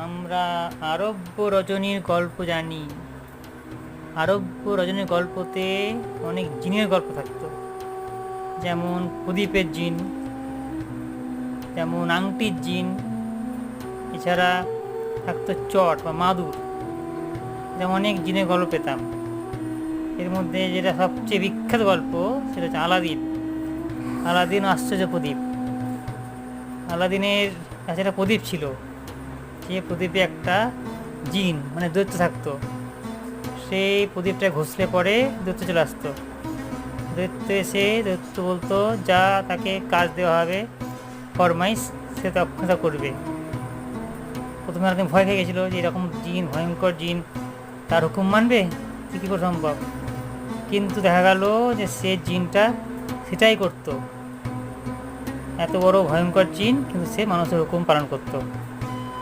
আমরা আরব্য রজনীর গল্প জানি। আরব্য রজনীর গল্পতে অনেক জিনের গল্প থাকতো, যেমন প্রদীপের জিন, যেমন আংটির জিন, এছাড়া থাকতো চট বা মাদুর, যেমন অনেক জিনের গল্প পেতাম। এর মধ্যে যেটা সবচেয়ে বিখ্যাত গল্প সেটা হচ্ছে আলাদিন। আলাদিন আশ্চর্য প্রদীপ। আলাদিনের কাছে একটা প্রদীপ ছিল, যে প্রদীপে একটা জিন মানে দৈত্য থাকতো। সেই প্রদীপটা ঘষলে পরে দৈত্য চলে আসতো। দৈত্য এসে দৈত্য বলতো যা তাকে কাজ দেওয়া হবে ফরমাইশ, সে তৎক্ষণাৎ করবে। প্রথমে আলাদিন ভয় খেয়ে গেছিলো যে এরকম জিন, ভয়ঙ্কর জিন, তার হুকুম মানবে, কী করে সম্ভব। কিন্তু দেখা গেল যে সে জিনটা সেটাই করতো। এত বড় ভয়ঙ্কর জিন, কিন্তু সে মানুষের হুকুম পালন করতো।